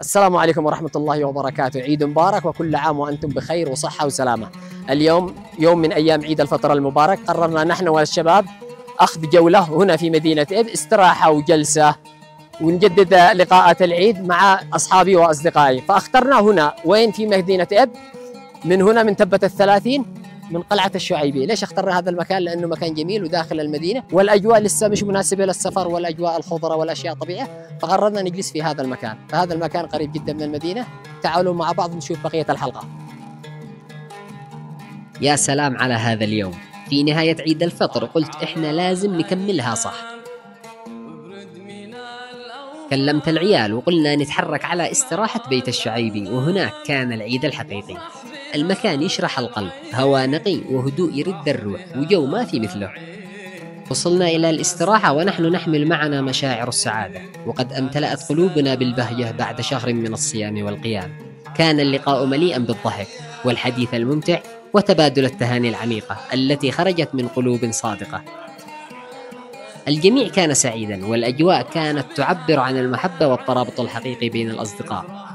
السلام عليكم ورحمة الله وبركاته. عيد مبارك وكل عام وأنتم بخير وصحة وسلامة. اليوم يوم من أيام عيد الفطر المبارك، قررنا نحن والشباب أخذ جولة هنا في مدينة إب، استراحة وجلسة ونجدد لقاءات العيد مع أصحابي وأصدقائي. فاخترنا هنا وين في مدينة إب، من هنا من تبة الثلاثين، من قلعة الشعيبي. ليش اخترنا هذا المكان؟ لأنه مكان جميل وداخل المدينة، والأجواء لسه مش مناسبة للسفر، والأجواء الخضرة والأشياء طبيعية، فقررنا نجلس في هذا المكان. فهذا المكان قريب جدا من المدينة. تعالوا مع بعض نشوف بقية الحلقة. يا سلام على هذا اليوم في نهاية عيد الفطر، قلت إحنا لازم نكملها صح. كلمت العيال وقلنا نتحرك على استراحة بيت الشعيبي، وهناك كان العيد الحقيقي. المكان يشرح القلب، هواء نقي وهدوء يرد الروح، وجو ما في مثله. وصلنا إلى الاستراحة ونحن نحمل معنا مشاعر السعادة، وقد امتلأت قلوبنا بالبهجة بعد شهر من الصيام والقيام. كان اللقاء مليئا بالضحك والحديث الممتع وتبادل التهاني العميقة التي خرجت من قلوب صادقة. الجميع كان سعيدا، والأجواء كانت تعبر عن المحبة والترابط الحقيقي بين الأصدقاء.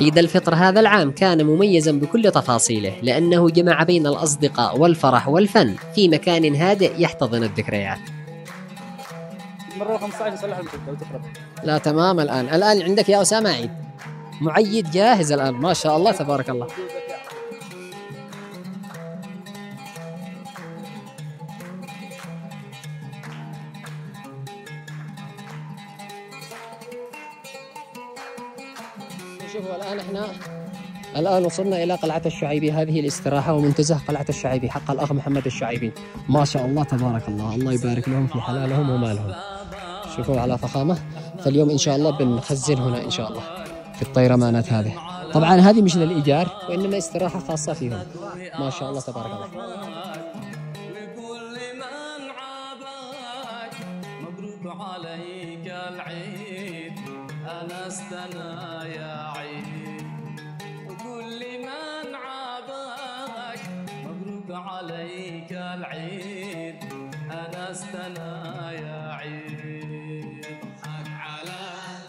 عيد الفطر هذا العام كان مميزا بكل تفاصيله، لأنه جمع بين الأصدقاء والفرح والفن في مكان هادئ يحتضن الذكريات. مرة 15 صلح لو تقرب. لا تمام. الآن عندك يا أسامة عيد معيد جاهز الآن، ما شاء الله تبارك الله. شوفوا الآن وصلنا إلى قلعة الشعيبي. هذه الاستراحة ومنتزه قلعة الشعيبي حق الأخ محمد الشعيبي، ما شاء الله تبارك الله. الله يبارك لهم في حلالهم ومالهم. شوفوا على فخامة. فاليوم إن شاء الله بنخزن هنا إن شاء الله في الطيرمانات هذه. طبعا هذه مش للإيجار، وإنما استراحة خاصة فيهم. ما شاء الله تبارك الله. عليك العيد أنستنا يا عيد، وكل من عابك مبروك عليك العيد أنستنا يا عيد. ضحك على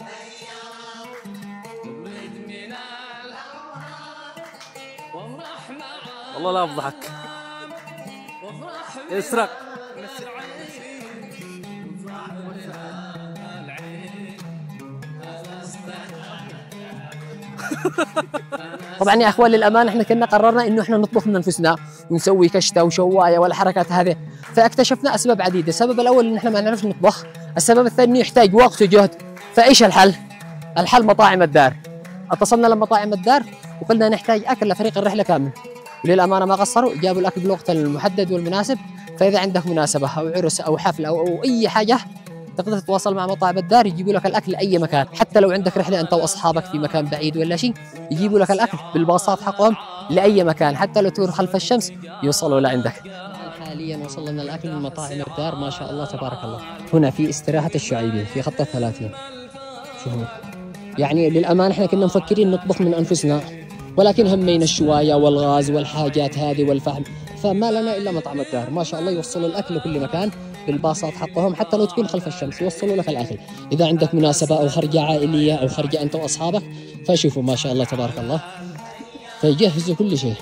الأيام نبرد من الأوهام وافرح معاك. والله لا أفضحك. اسرق. طبعا يا اخوان للامانه احنا كنا قررنا انه احنا نطبخ من انفسنا ونسوي كشته وشوايه والحركات هذه، فاكتشفنا اسباب عديده. السبب الاول ان احنا ما نعرفش نطبخ، السبب الثاني يحتاج وقت وجهد. فايش الحل؟ الحل مطاعم الدار. اتصلنا لمطاعم الدار وقلنا نحتاج اكل لفريق الرحله كامل، وللامانه ما قصروا، جابوا الاكل بالوقت المحدد والمناسب. فاذا عندك مناسبه او عرس او حفل او اي حاجه تقدر تتواصل مع مطاعم الدار، يجيبوا لك الاكل لاي مكان. حتى لو عندك رحله انت واصحابك في مكان بعيد ولا شيء، يجيبوا لك الاكل بالباصات حقهم لاي مكان، حتى لو تكون خلف الشمس يوصلوا لعندك. حاليا وصل لنا الاكل من مطاعم الدار، ما شاء الله تبارك الله. هنا في استراحه الشعيبي في خط 30. شوفوا يعني للامانه احنا كنا مفكرين نطبخ من انفسنا، ولكن همينا الشوايه والغاز والحاجات هذه والفحم، فما لنا الا مطعم الدار. ما شاء الله يوصلوا الاكل لكل مكان بالباصات حقهم، حتى لو تكون خلف الشمس يوصلوا لك الاكل. اذا عندك مناسبه او خرجه عائليه او خرجه انت واصحابك، فشوفوا ما شاء الله تبارك الله، فيجهزوا كل شيء،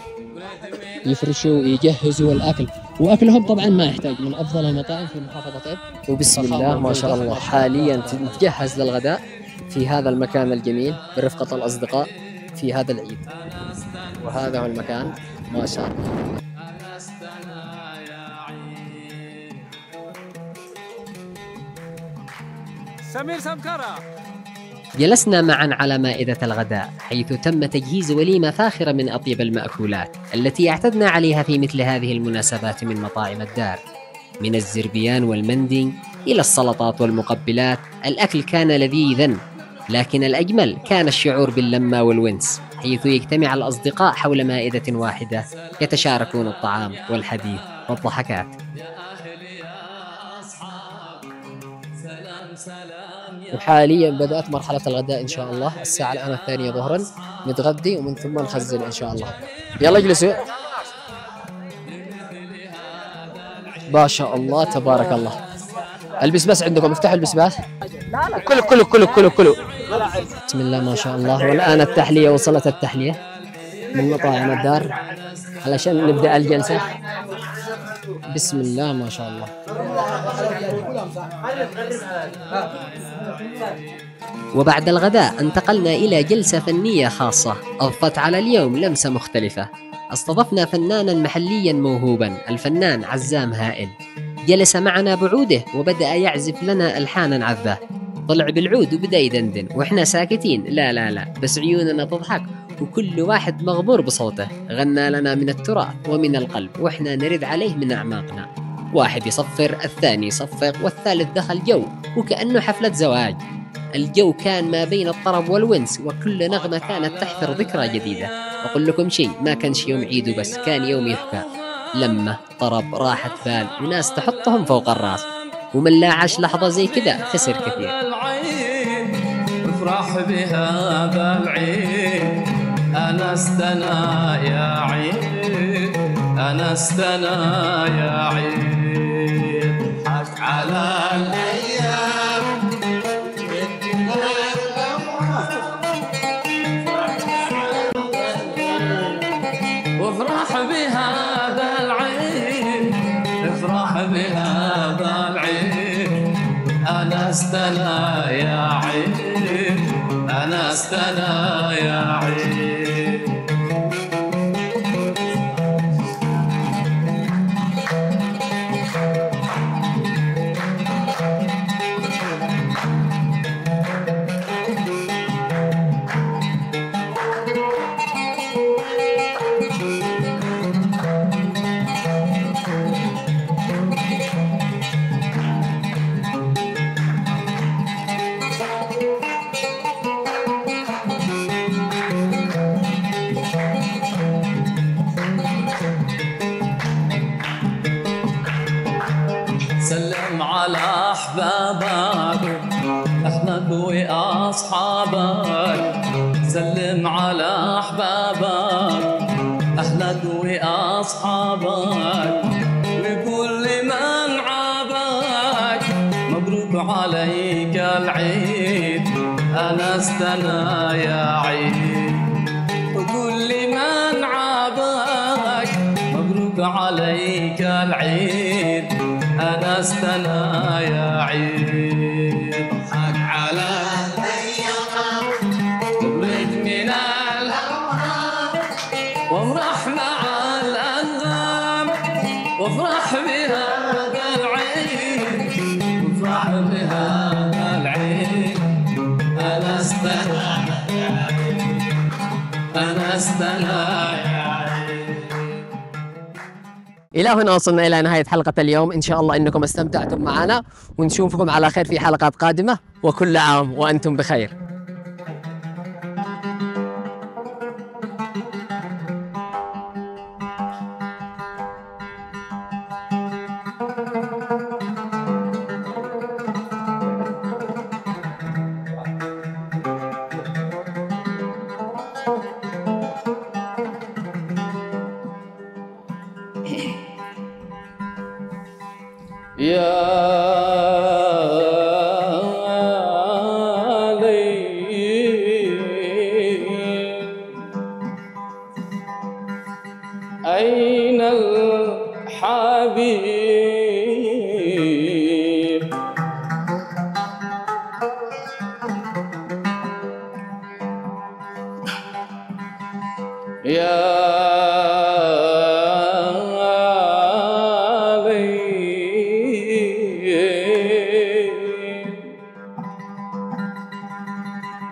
يفرشوا ويجهزوا الاكل. واكلهم طبعا ما يحتاج، من افضل المطاعم في محافظه إب. وبسم الله ما شاء الله حاليا تتجهز للغداء في هذا المكان الجميل برفقه الاصدقاء في هذا العيد. وهذا هو المكان ما شاء الله. سمير سمكرة. جلسنا معا على مائدة الغداء، حيث تم تجهيز وليمة فاخرة من أطيب المأكولات التي اعتدنا عليها في مثل هذه المناسبات من مطاعم الدار. من الزربيان والمندي إلى السلطات والمقبلات، الأكل كان لذيذا، لكن الأجمل كان الشعور باللمة والونس، حيث يجتمع الأصدقاء حول مائدة واحدة يتشاركون الطعام والحديث والضحكات. وحاليا بدأت مرحلة الغداء إن شاء الله. الساعة الآن 2 ظهرا، نتغدي ومن ثم نخزن إن شاء الله. يلا اجلسوا. ما شاء الله تبارك الله. البس بس عندكم، افتحوا البس بس. كله كله كله كله كله. بسم الله ما شاء الله. والآن التحلية، وصلت التحلية من مطاعم الدار علشان نبدأ الجلسة. بسم الله ما شاء الله. وبعد الغداء انتقلنا إلى جلسة فنية خاصة أضفت على اليوم لمسة مختلفة. استضفنا فنانا محليا موهوبا، الفنان عزام هائل، جلس معنا بعوده وبدأ يعزف لنا ألحانا عذبة. طلع بالعود وبدأ يدندن وإحنا ساكتين، لا لا لا، بس عيوننا تضحك وكل واحد مغمور بصوته. غنى لنا من التراث ومن القلب وإحنا نرد عليه من أعماقنا. واحد يصفر، الثاني يصفق، والثالث دخل جو وكأنه حفلة زواج. الجو كان ما بين الطرب والونس، وكل نغمة كانت تحفر ذكرى جديدة. أقول لكم شيء، ما كانش يوم عيد بس، كان يوم يحكى. لمة، طرب، راحة بال، وناس تحطهم فوق الراس. ومن لا عاش لحظة زي كذا خسر كثير. افرح بهذا العيد، أنستنا يا عيد، أنستنا يا عيد. حق على الأيام وافرح بهذا العيد، افرح بهذا العيد، أنستنا يا عيد، أنستنا يا عيد. سلم على أحبابك، أحمد وأصحابك. سلم على أحبابك، أحمد وأصحابك. وقول لمن عابك مبروك عليك العيد، أنستنا يا عيد. وقول لمن عابك مبروك عليك العيد، أنستنا يا عيد. حق على الأيام نبرد من الهوام، وافرح مع الأنغام، وافرح بهذا العيد، وافرح بهذا العيد. أنستنا يا عيد، أنستنا يا عيد. إلى هنا وصلنا إلى نهاية حلقة اليوم. إن شاء الله إنكم استمتعتم معنا، ونشوفكم على خير في حلقات قادمة، وكل عام وأنتم بخير. يا ليل أين الحبيب، يا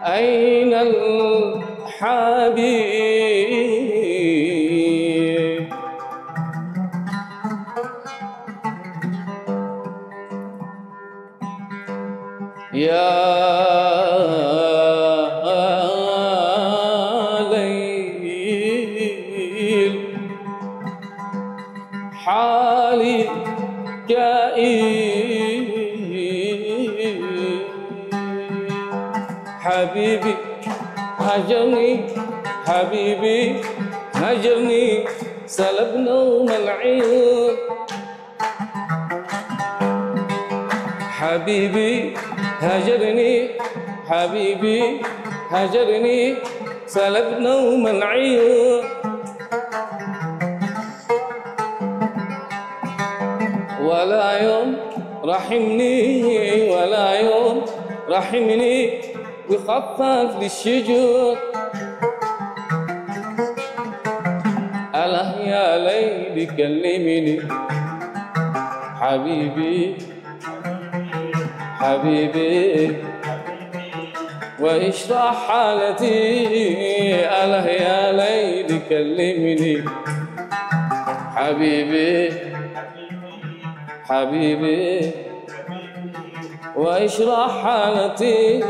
أين الحبيب. يا ليل حالي كئيب، حبيبي هجرني، حبيبي هجرني، سلب نوم العين. حبيبي هاجرني حبيبي هاجرني سلب نوم العيون ولا يوم رحمني ولا يوم رحمني وخفف للشجون ألا يا ليلي كلمني حبيبي حبيبي واشرح حالتي ألا يا ليلي كلمني حبيبي حبيبي واشرح حالتي